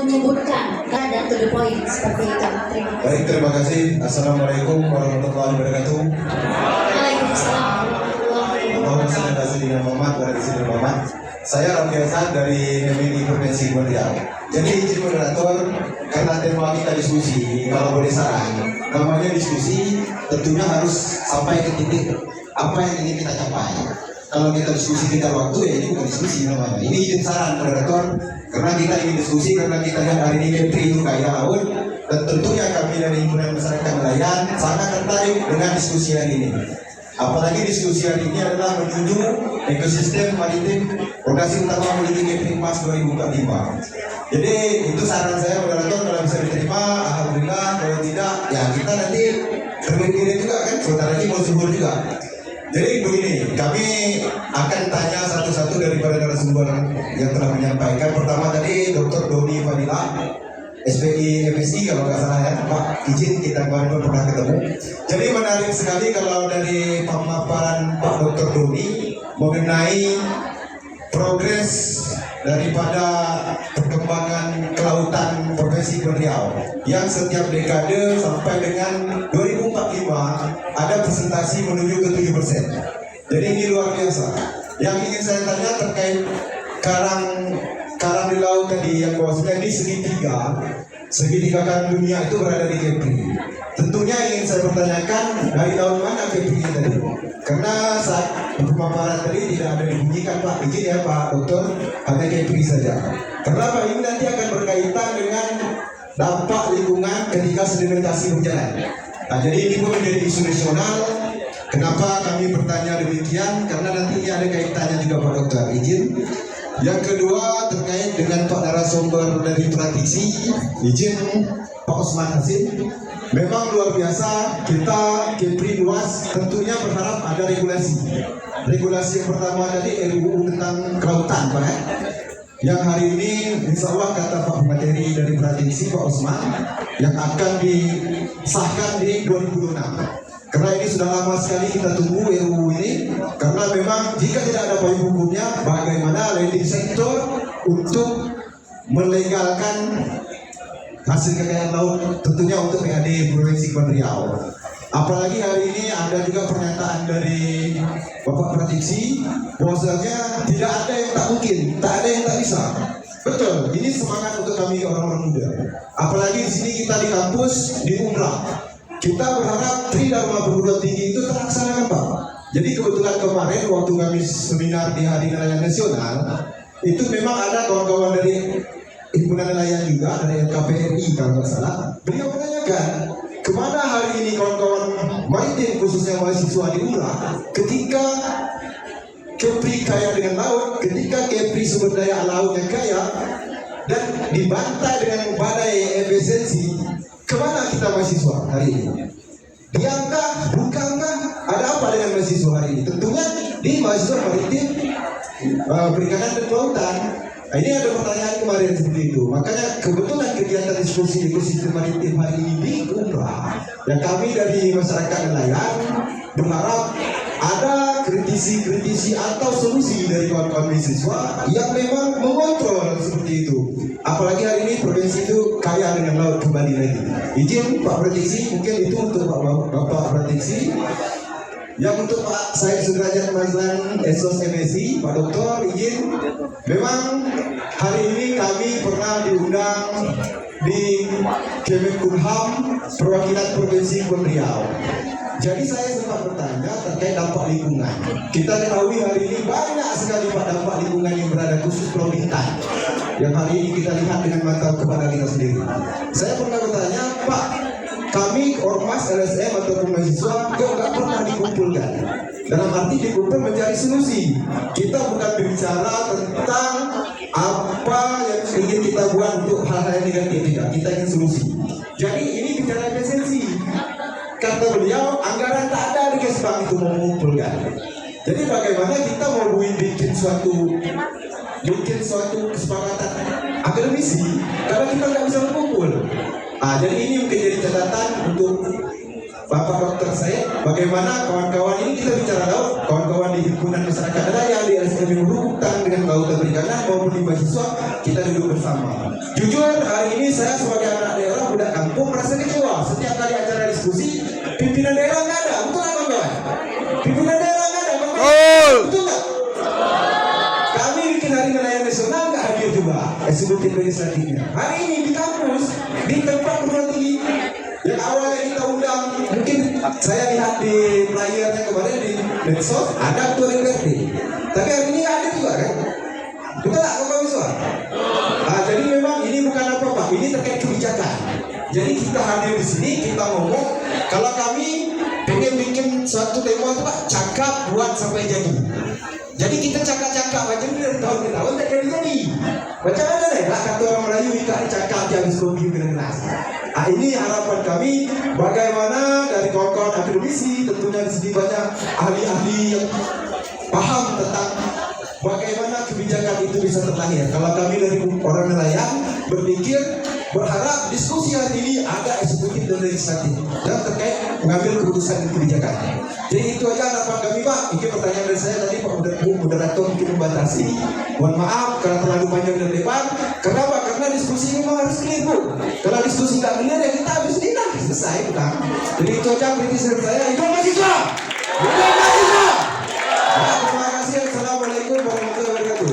menyebutkan dan to the point seperti itu. Terima kasih. Baik, terima kasih. Assalamualaikum warahmatullahi wabarakatuh. Waalaikumsalam warahmatullahi Allahumma wabarakatuh. shalli ala Muhammad wa ala ali Muhammad. Saya Rafi Hasan dari MMI Provinsi Riau. Jadi izin moderator, karena tema kita diskusi, kalau boleh saran, namanya diskusi tentunya harus sampai ke titik apa yang ingin kita capai. Kalau kita diskusi kita waktu, ya ini bukan diskusi namanya. Ini izin saran moderator, karena kita ingin diskusi, karena kita lihat hari ini Kepri itu kaya laut, dan tentunya kami dari Himpunan Masyarakat Nelayan sangat tertarik dengan diskusi hari ini. Apalagi diskusi hari ini adalah menuju ekosistem maritim Fondasi Utama Politik Kepri Mas 2045. Jadi itu saran saya moderator, kalau bisa diterima, alhamdulillah. Kalau tidak, ya kita nanti terpikir juga kan, sebentar lagi mau zuhur juga. Jadi begini, kami akan tanya satu-satu daripada narasumber yang telah menyampaikan. Pertama tadi Dr. Doni Fadila, SPI MSI kalau nggak salah ya, Pak, izin kita kemarin pernah ketemu. Jadi menarik sekali kalau dari pemaparan Pak Dr. Doni mengenai progres daripada perkembangan kelautan Provinsi Riau yang setiap dekade sampai dengan 2045 ada presentasi menuju ke 7%. Jadi ini luar biasa. Yang ingin saya tanya terkait karang di laut tadi yang bahwasanya di segitiga karang dunia itu berada di Kepri. Tentunya ingin saya pertanyakan dari laut mana Kepri tadi? Karena saat pemaparan tadi tidak ada dibunyikan Pak, izin ya Pak Dokter, hanya Kepri saja. Kenapa ini nanti akan berkaitan dengan dampak lingkungan ketika sedimentasi berjalan. Nah, jadi ini pun menjadi isu nasional. Kenapa kami bertanya demikian? Karena nanti ada kaitannya juga Pak Dokter, izin. Yang kedua terkait dengan Pak narasumber dari Pratiksi, izin Pak Osman Hasim. Memang luar biasa, kita Kepri luas, tentunya berharap ada regulasi. Regulasi yang pertama tadi RUU tentang kelautan Pak ya. Yang hari ini insya Allah kata Pak Materi dari Pratiksi Pak Osman yang akan disahkan di 2026. Karena ini sudah lama sekali kita tunggu RUU ini, karena memang jika tidak ada payung hukumnya, bagaimana landing sektor untuk melegalkan hasil kekayaan laut tentunya untuk PAD Provinsi Riau. Apalagi hari ini ada juga pernyataan dari Bapak Pratiksi bahwasanya tidak ada yang tak mungkin, tak ada yang tak bisa. Betul, ini semangat untuk kami orang-orang muda. Apalagi di sini kita di kampus di Umrah. Kita berharap Tridharma Perguruan Tinggi itu terlaksanakan Pak. Jadi kebetulan kemarin waktu kami seminar di Hari Nelayan Nasional, itu memang ada kawan-kawan dari Himpunan Nelayan juga, dari LKPRI kalau nggak salah. Beliau menanyakan, kemana hari ini kawan-kawan maritim khususnya mahasiswa di Umrah, ketika Kepri kaya dengan laut, ketika Kepri sumber daya laut yang kaya, dan dibantah dengan badai efisiensi, kemana kita mahasiswa hari ini? Diangkat, bukankah? Ada apa dengan mahasiswa hari ini? Tentunya di mahasiswa maritim, perikanan dan kelautan. Nah, ini ada pertanyaan kemarin seperti itu. Makanya kebetulan kegiatan diskusi ekosistem maritim hari ini di Umrah, dan kami dari masyarakat nelayan berharap ada kritisi-kritisi atau solusi dari kawan-kawan mahasiswa yang memang mengontrol seperti itu. Apalagi hari ini provinsi itu kaya dengan laut kembali lagi. Izin Pak Pratiksi, mungkin itu untuk Bapak Pratiksi. Yang untuk Pak Said Sudrajat Mazlan Esos MSI, Pak Dokter, izin. Memang hari ini kami pernah diundang di Kemenkumham perwakilan Provinsi Riau. Jadi saya sempat bertanya terkait dampak lingkungan. Kita ketahui hari ini banyak sekali Pak dampak lingkungan yang berada khusus Pulau Bintan, yang hari ini kita lihat dengan mata kepala kita sendiri. Saya pernah bertanya, Pak, kami ormas LSM ataupun mahasiswa kok nggak pernah dikumpulkan? Dalam arti dikumpul mencari solusi. Kita bukan berbicara tentang apa yang ingin kita buat untuk hal-hal yang negatif, tidak. Kita ingin solusi. Jadi ini bicara efisiensi. Kata beliau, anggaran tak ada di Kesbang itu mau mengumpulkan. Jadi bagaimana kita mau bikin suatu kesepakatan akademisi kalau kita nggak bisa mengumpul. Jadi ini mungkin jadi catatan untuk Bapak Dokter saya, bagaimana kawan-kawan ini kita bicara laut, kawan-kawan di Himpunan Masyarakat Nelayan di LSM berhubungan dengan laut dan perikanan perikanan maupun di mahasiswa kita duduk bersama. Jujur hari ini saya sebagai anak daerah budak kampung merasa kecewa. Setiap kali acara diskusi pimpinan daerah nggak ada, betul nggak kawan? Pimpinan daerah nggak ada, betul nggak? Kami bikin hari nelayan nasional nggak hadir juga eksekutif legislatifnya. Hari ini di kampus di tempat perguruan tinggi yang awalnya kita undang, mungkin saya lihat di playernya kemarin di medsos ada ketua DPRD, tapi hari ini nggak ada juga kan? Betul nggak Bapak Wiswa? Jadi memang ini bukan apa-apa, ini terkait kebijakan. Jadi kita hadir di sini, kita ngomong. Kalau kami pengen bikin suatu tema itu Pak, cakap buat sampai jadi. Jadi kita cakap-cakap aja dari tahun ke tahun tak jadi. Macam mana nih? Lah kata orang Melayu ikan cakap jangan skopi kena keras. Ini harapan kami bagaimana dari kawan-kawan akademisi, tentunya di sini banyak ahli-ahli yang paham tentang bagaimana kebijakan itu bisa terlahir. Kalau kami dari orang nelayan berpikir, berharap diskusi hari ini ada eksekutif dan legislatif yang terkait mengambil keputusan dan kebijakan. Jadi itu aja harapan kami Pak. Ini pertanyaan dari saya tadi Pak Moderator mungkin membatasi. Mohon maaf karena terlalu panjang dan lebar. Kenapa? Karena diskusi ini memang harus clear Bu. Kalau diskusi nggak clear ya kita habis dinah selesai bukan. Jadi itu aja kritis dari saya. Itu mahasiswa. Itu mahasiswa. Terima kasih. Assalamualaikum warahmatullahi wabarakatuh.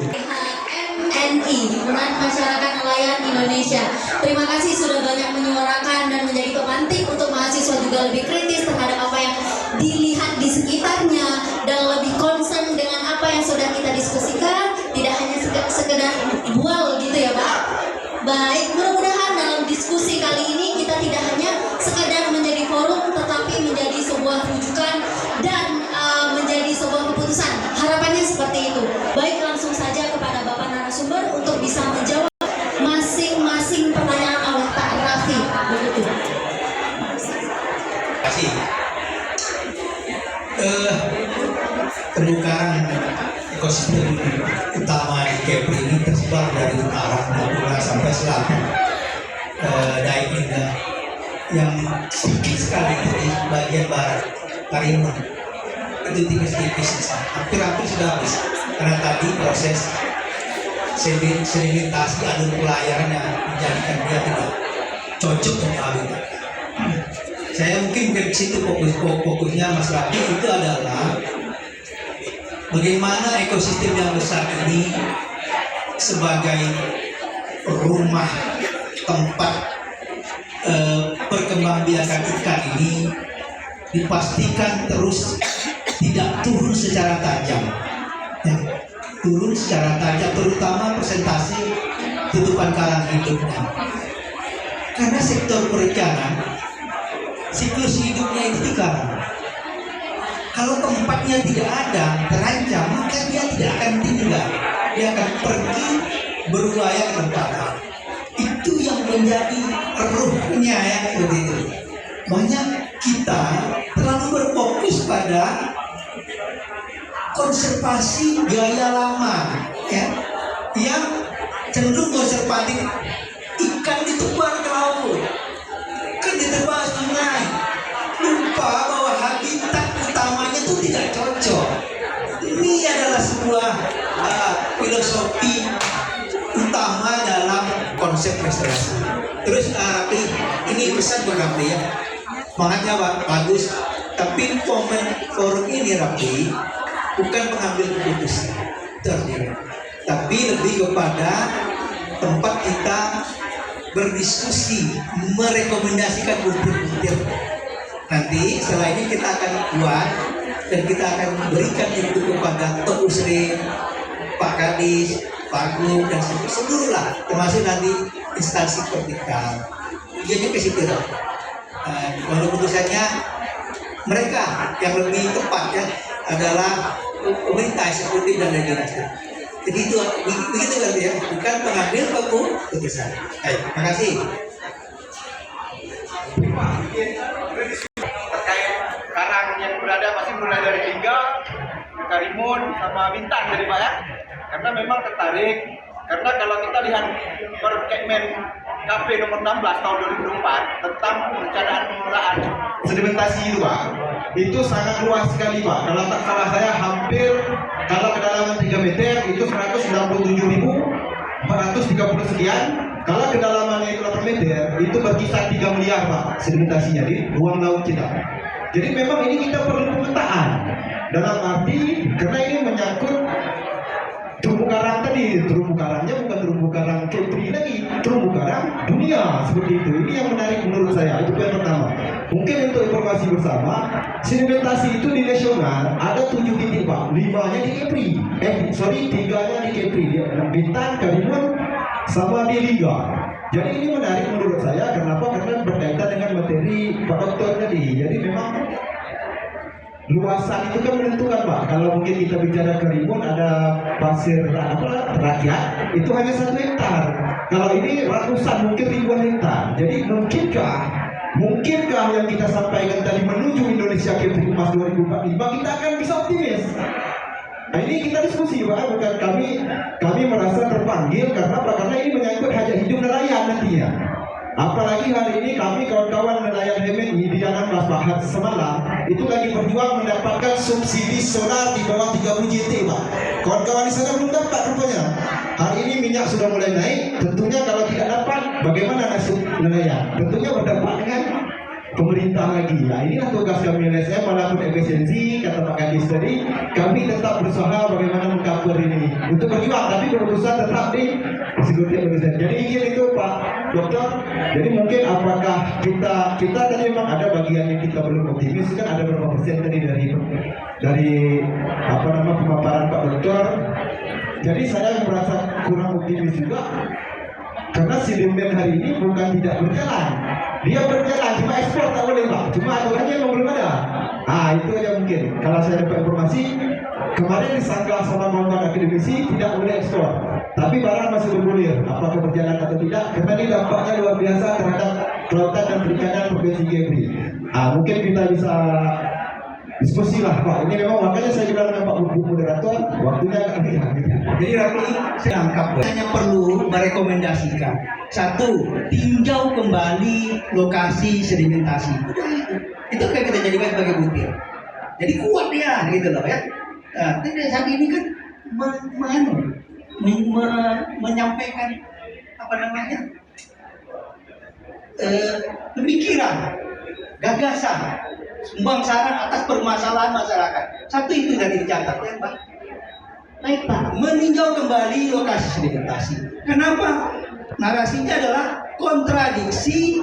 MNI, Himpunan Masyarakat Nelayan Indonesia. Terima kasih sudah banyak menyuarakan dan menjadi pemantik untuk mahasiswa juga lebih kritis terhadap apa yang dilihat di sekitarnya dan lebih concern dengan apa yang sudah kita diskusikan, tidak hanya sekedar bual gitu ya Pak. Baik, mudah-mudahan dalam diskusi kali ini kita tidak hanya sekedar menjadi forum tetapi menjadi sebuah rujukan dan menjadi sebuah keputusan. Harapannya seperti itu. Baik, langsung saja kepada Bapak narasumber untuk bisa menjawab masing-masing pertanyaan oleh Pak Raffi. Begitu. Terima kasih. Pembukaan ekosistem utama di Kepri ini tersebar dari utara, Madura sampai selatan, Daeng hingga yang sedikit sekali di bagian barat, Karimun. Itu tipis-tipis, hampir-hampir sudah habis karena tadi proses sedimentasi alur pelayaran yang menjadikan dia tidak cocok untuk habitat. Saya mungkin ke situ fokusnya Mas Raffi itu adalah bagaimana ekosistem yang besar ini sebagai rumah tempat perkembangbiakan ikan ini dipastikan terus tidak turun secara tajam, turun secara tajam, terutama persentase tutupan karang hidupnya. Karena sektor perikanan, siklus hidupnya itu di karang. Kalau tempatnya tidak ada, terancam, maka dia tidak akan tinggal. Dia akan pergi berwilayah ke tempat lain. Itu yang menjadi ruhnya ya seperti itu. Banyak kita terlalu berfokus pada konservasi gaya lama ya, yang cenderung konservatif. Ikan ditebar ke laut, ikan ditebar sungai, lupa bahwa habitat utamanya itu tidak cocok. Ini adalah sebuah filosofi utama dalam konsep restorasi. Terus Raffi, ini pesan buat Raffi ya, semangatnya bagus, tapi forum ini Raffi bukan mengambil keputusan, tapi lebih kepada tempat kita berdiskusi, merekomendasikan butir-butir. Nanti setelah ini kita akan buat dan kita akan berikan itu kepada Tok Usri, Pak Kadis, Pak Gub dan seluruh lah, termasuk nanti instansi vertikal. Jadi ke situ. Kalau keputusannya mereka yang lebih tepat ya adalah pemerintah eksekutif dan legislatif. Jadi itu begitu berarti ya, bukan pengambil keputusan. Baik, terima kasih. Terkait karang yang berada masih mulai dari Lingga, Karimun sama Bintan dari Pak ya. Karena memang tertarik. Karena kalau kita lihat Perkemmen KP nomor 16 tahun 2004 tentang perencanaan pengelolaan sedimentasi itu Pak. itu sangat luas sekali Pak. Kalau tak salah saya hampir, kalau kedalaman 3 meter itu 197.430 sekian. Kalau kedalamannya itu 8 meter itu berkisar 3 miliar Pak sedimentasinya di ruang laut kita. Jadi memang ini kita perlu pemetaan dalam arti karena ini menyangkut terumbu karang tadi. Terumbu karangnya bukan terumbu karang Kepri lagi, terumbu karang dunia seperti itu. Ini yang menarik menurut saya. Itu yang pertama. Mungkin untuk informasi bersama, sedimentasi itu di nasional ada 7 titik Pak, 5-nya di Kepri, 3-nya di Kepri, Bintan, Karimun, sama di Liga. Jadi ini menarik menurut saya. Kenapa? Karena berkaitan dengan materi Pak Dokter tadi. Jadi memang luasan itu kan menentukan Pak. Kalau mungkin kita bicara Karimun ada pasir rakyat itu hanya 1 hektar. Kalau ini ratusan mungkin ribuan hektar. Jadi mungkinkah yang kita sampaikan tadi menuju Indonesia Kepri Emas 2045 kita akan bisa optimis? Nah ini kita diskusi Pak, bukan kami merasa terpanggil karena apa? Karena ini menyangkut hajat hidup nelayan nantinya. Apalagi hari ini kami kawan-kawan nelayan HMNI di Danang Mas Bahar semalam itu lagi berjuang mendapatkan subsidi solar di bawah 30 JT Pak. Kawan-kawan di sana belum dapat rupanya. Hari ini minyak sudah mulai naik. Tentunya kalau tidak dapat, bagaimana nasib nelayan? Tentunya berdampak dengan pemerintah lagi. Nah inilah tugas kami LSM walaupun efisiensi kata Pak Kadis tadi, kami tetap berusaha bagaimana mengcover ini untuk berjuang, tapi berusaha tetap di eksekutif Indonesia. Jadi ingin itu Pak Dokter. Jadi mungkin apakah kita tadi memang ada bagian yang kita belum optimis kan, ada berapa persen tadi dari pemaparan Pak Dokter. Jadi saya merasa kurang optimis juga karena sedimen hari ini bukan tidak berjalan. Dia berjalan, cuma ekspor tak boleh Pak. Cuma aturannya memang belum ada. Itu aja mungkin. Kalau saya dapat informasi, kemarin disanggah sama kawan akademisi tidak boleh ekspor. Tapi barang masih bergulir. Apakah berjalan atau tidak? Karena ini dampaknya luar biasa terhadap kelautan dan perikanan Provinsi Kepri. Mungkin kita bisa diskusi lah Pak. Ini memang makanya saya bilang dengan Pak Bu Moderator, waktunya agak lebih. Jadi Rapi saya angkat hanya perlu merekomendasikan 1, tinjau kembali lokasi sedimentasi. Itu kayak kita jadikan sebagai butir. Jadi kuat dia gitu loh ya. Tapi saat ini kan menyampaikan pemikiran, gagasan, sumbang saran atas permasalahan masyarakat. 1 itu dari dicatat ya Pak. Baik Pak. Meninjau kembali lokasi sedimentasi. Kenapa? Narasinya adalah kontradiksi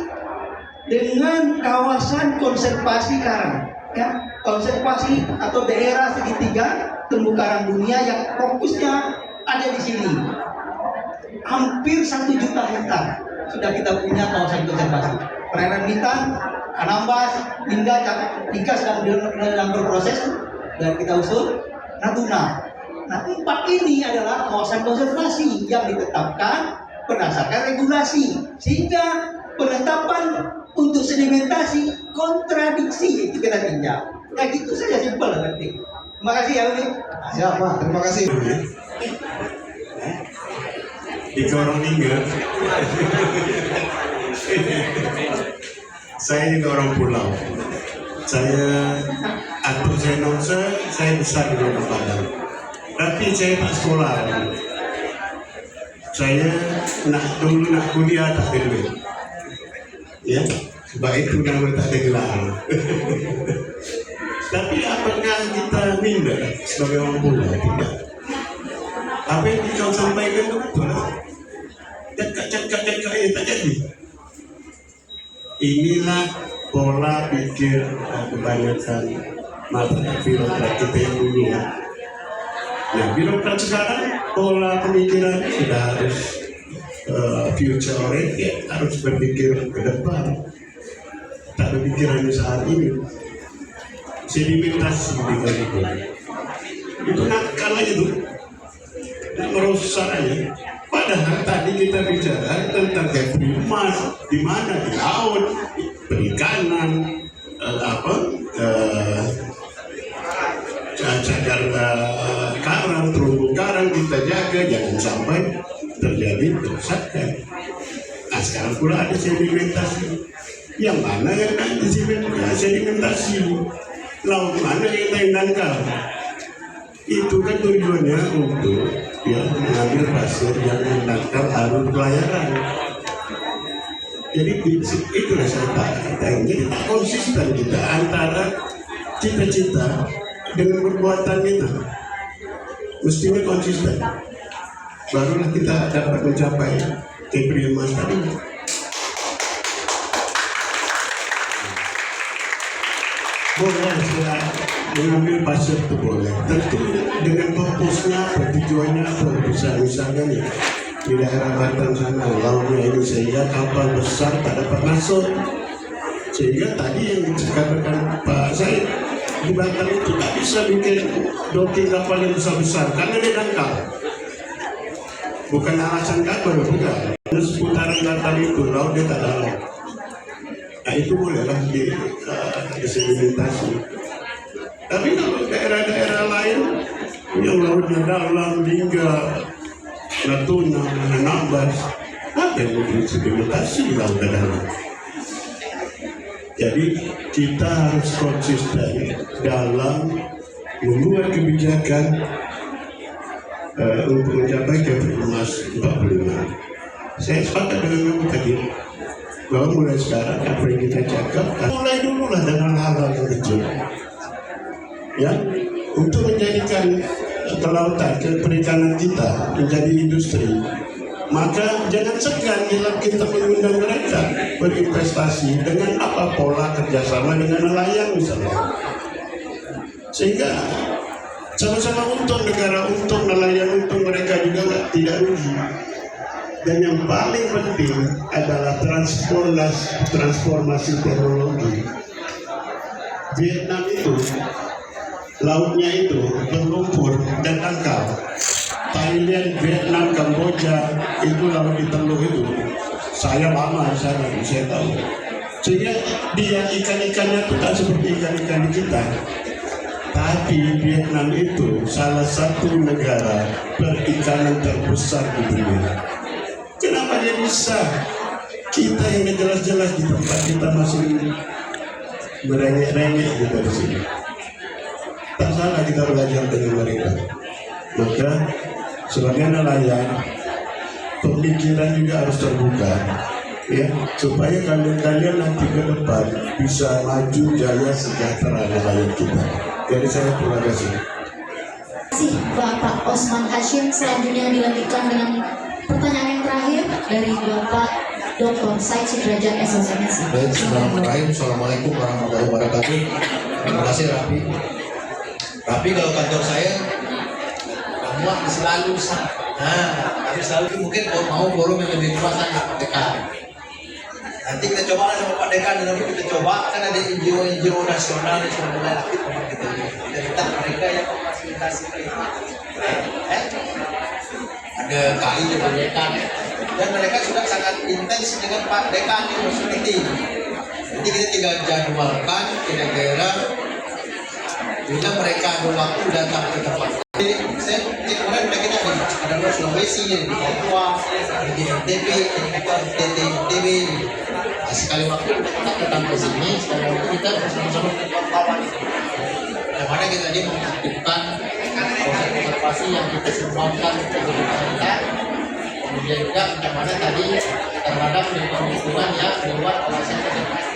dengan kawasan konservasi karang. Ya, konservasi atau daerah segitiga terumbu karang dunia yang fokusnya ada di sini. Hampir 1 juta hektar sudah kita punya kawasan konservasi. Perairan Bintan, Anambas, Nika sedang dalam berproses dan kita usul Natuna. Nah, 4 ini adalah kawasan konservasi yang ditetapkan berdasarkan regulasi, sehingga penetapan untuk sedimentasi kontradiksi itu kita tinjau. Ya gitu saja, simpel nanti. Terima kasih ya Uli. Siap Pak, terima kasih. Di orang tinggal. Saya juga orang pulau. Saya besar di Kota Padang. Tapi saya tak sekolah. Saya nak kuliah tak ada duit. Ya, sebab itu nama tak ada gelar. Tapi apakah kita minder sebagai orang pulau? Tidak. Apa yang kau sampaikan itu betul. Cakap tak jadi. Inilah pola pikir kebanyakan masyarakat birokrat kita yang dulu. Nah, birokrat sekarang pola pemikiran sudah harus future oriented, harus berpikir ke depan. Tak berpikiran saat ini. Sedimentasi itu nakal itu, nak merusak aja. Padahal tadi kita bicara tentang Kepri Emas, di mana di laut, perikanan, cagar karang, terumbu karang kita jaga, jangan sampai terjadi kerusakan. Nah sekarang pula ada sedimentasi. Yang mana yang ada sedimentasi? laut mana kita yang dangkal. Itu kan tujuannya untuk ya mengambil pasir yang mendangkal arus pelayaran. Jadi itulah saya katakan. Jadi tak konsisten kita antara cita-cita dengan perbuatan kita. Mestinya konsisten. Barulah kita dapat mencapai Kepri Emas tadi. Boleh saya mengambil pasir itu boleh. Tentu dengan fokusnya, tujuannya apa? Misalnya nih di daerah Banten sana lautnya ini sehingga kapal besar tak dapat masuk. Sehingga tadi yang dikatakan Pak Said di Banten itu tak bisa bikin docking kapal yang besar-besar karena dia dangkal. Bukan alasan kapal, bukan. Seputaran Banten itu laut dia tak dalam. Nah itu bolehlah disedimentasi. Tapi kalau daerah-daerah lain yang lautnya dalam hingga Natuna, Anambas, apa yang mau disedimentasi di laut dalam? Jadi kita harus konsisten dalam membuat kebijakan untuk mencapai Kepri Emas 45. Saya sepakat dengan kamu tadi bahwa mulai sekarang apa yang kita cakap, mulai dulu lah dengan hal-hal yang kecil, ya, untuk menjadikan kelautan, perikanan kita menjadi industri. Maka jangan segan bila kita mengundang mereka berinvestasi dengan apa pola kerjasama dengan nelayan misalnya, sehingga sama-sama untung, negara untung, nelayan untung, mereka juga tidak rugi. Dan yang paling penting adalah transformasi teknologi. Vietnam itu lautnya itu berlumpur dan dangkal. Thailand, Vietnam, Kamboja itu laut di Teluk itu. Saya lama di sana, saya tahu. Sehingga dia ikan-ikannya itu tak seperti ikan-ikan di kita. Tapi Vietnam itu salah satu negara perikanan terbesar di dunia. Kenapa dia bisa? Kita yang jelas-jelas di tempat kita masih merengek-rengek gitu di sini. Tak salah kita belajar dari mereka. Maka sebagai nelayan, pemikiran juga harus terbuka, ya, supaya kalian nanti ke depan bisa maju jaya sejahtera nelayan kita. Jadi saya terima kasih. Terima kasih Bapak Osman Hashim. Selanjutnya dilanjutkan dengan pertanyaan yang terakhir dari Bapak Dr. Said Sudrajat SSMSI. Baik, bismillahirrahmanirrahim. Assalamualaikum warahmatullahi wabarakatuh. Terima kasih Rafi. Tapi kalau kantor saya muat selalu tapi selalu mungkin mau forum yang lebih luas Pak Dekan. Nanti kita coba sama Pak Dekan, nanti kita coba kan ada NGO nasional yang sudah mulai aktif kita minta mereka yang memfasilitasi ada KI di Pak Dekan dan mereka sudah sangat intens dengan Pak Dekan di Masuniti. Jadi kita tinggal jadwalkan kira-kira bila mereka ada waktu datang ke tempat. Saya cek kemarin mereka ada di Sulawesi, di Papua, di NTB, di NTB. Sekali waktu kita datang ke sini, sekali waktu kita bersama-sama dengan kawan. Yang mana kita tadi mengaktifkan proses konservasi yang kita sumbangkan ke kita. Kemudian juga bagaimana tadi terhadap lingkungan yang di luar kawasan konservasi.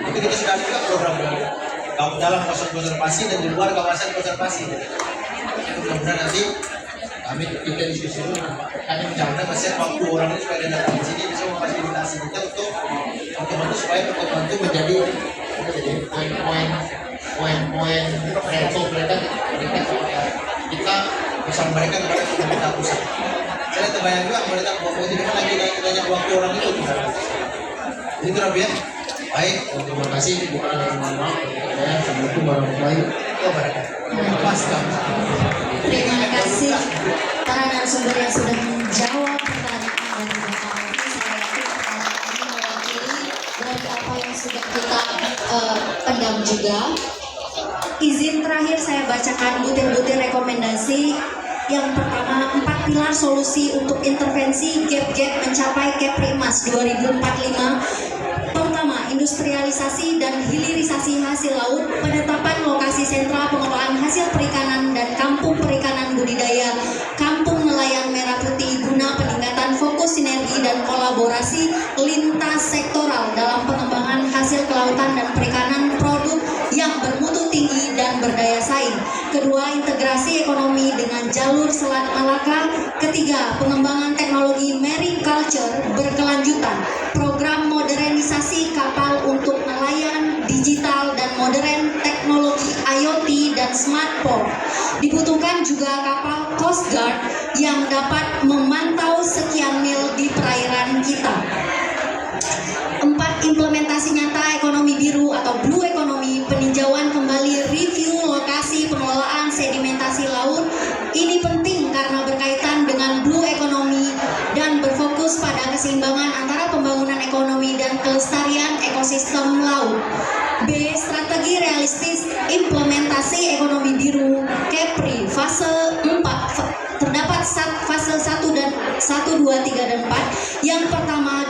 Itu kita sudah ada program dalam kawasan konservasi dan di luar kawasan konservasi. Mudah-mudahan nanti kita diskusi dulu. Kami menjalankan masih waktu orang ini supaya datang di sini bisa memfasilitasi kita untuk membantu supaya membantu menjadi poin-poin rekom mereka kita bersama mereka kepada pemerintah pusat. Saya terbayang juga pemerintah pusat ini kan lagi banyak waktu orang itu. Jadi itu Rabbi ya. Baik, terima kasih. Assalamualaikum warahmatullahi wabarakatuh. Terima kasih para narasumber yang sudah menjawab pertanyaan dari Bapak. Saya yakin pertanyaan ini mewakili dari apa yang sudah kita pendam juga. Izin terakhir saya bacakan butir-butir rekomendasi. Yang pertama, 4 pilar solusi untuk intervensi gap-gap mencapai Kepri Emas 2045. Pertama, industrialisasi dan hilirisasi hasil laut, penetapan lokasi sentra pengelolaan hasil perikanan dan kampung perikanan budidaya, kampung nelayan merah putih guna peningkatan fokus sinergi dan kolaborasi lintas sektoral dalam pengembangan hasil kelautan dan perikanan produk yang bermutu tinggi dan berdaya saing. Kedua, integrasi ekonomi dengan jalur Selat Malaka. Ketiga, pengembangan teknologi marine culture berkelanjutan. Program modernisasi kapal untuk nelayan digital dan modern, teknologi IoT dan smartphone. Dibutuhkan juga kapal Coast Guard yang dapat memantau sekian mil di perairan kita. 4. Implementasi nyata ekonomi biru atau blue economy, peninjauan kembali review lokasi pengelolaan sedimentasi laut. Ini penting karena berkaitan dengan blue economy dan berfokus pada keseimbangan antara pembangunan ekonomi dan kelestarian ekosistem laut. B. Strategi realistis implementasi ekonomi biru KEPRI fase 4. Terdapat fase 1 dan 1, 2, 3 dan 4. Yang pertama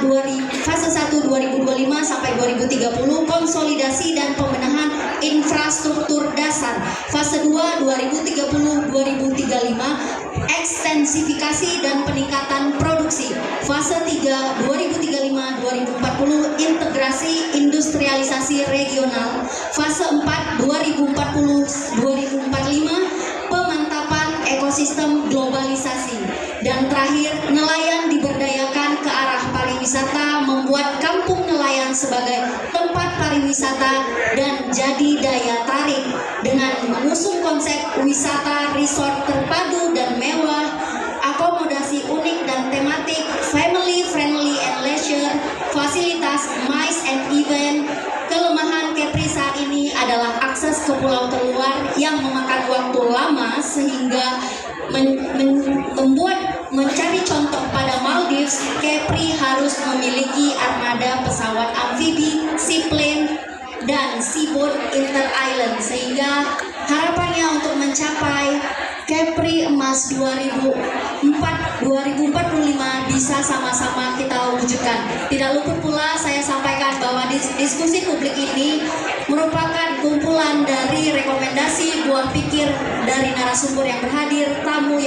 fase 1 2025 sampai 2030, konsolidasi dan pembenahan infrastruktur dasar. Fase 2 2030 2035, ekstensifikasi dan peningkatan produksi. Fase 3 2035 2040, integrasi industrialisasi regional. Fase 4 2040 2045, pemantapan ekosistem globalisasi. Dan terakhir, nelayan diberdayakan ke arah pariwisata, membuat kampung nelayan sebagai tempat pariwisata dan jadi daya tarik dengan mengusung konsep wisata resort terpadu dan mewah, akomodasi unik dan tematik, family friendly and leisure, fasilitas MICE and event. Kelemahan KEPRI saat ini adalah akses ke pulau terluar yang memakan waktu lama sehingga membuat mencari contoh pada Maldives, KEPRI harus memiliki armada pesawat amfibi, seaplane, dan seaboat inter-island, sehingga harapannya untuk mencapai KEPRI Emas 2045 bisa sama-sama kita wujudkan. Tidak luput pula saya sampaikan bahwa diskusi publik ini merupakan kumpulan dari rekomendasi buah pikir dari narasumber yang berhadir, tamu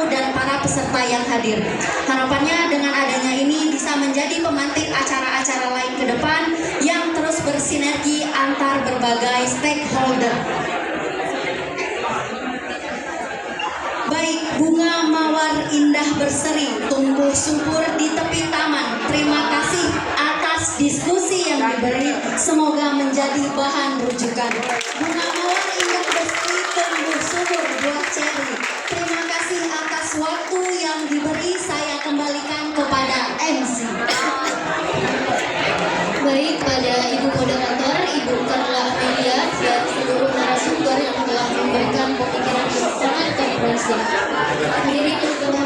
dan para peserta yang hadir. Harapannya dengan adanya ini bisa menjadi pemantik acara-acara lain ke depan yang terus bersinergi antar berbagai stakeholder. Baik, bunga mawar indah berseri, tumbuh subur di tepi taman. Terima kasih atas diskusi yang diberi, semoga menjadi bahan rujukan. Bunga mawar indah berseri, tumbuh subur buat Cherry. Terima kasih atas waktu yang diberi, saya kembalikan kepada MC. Baik, pada Ibu Moderator, Ibu Carla Amelia, dan seluruh narasumber yang telah memberikan pemikiran yang sangat komprehensif. Hadirin yang telah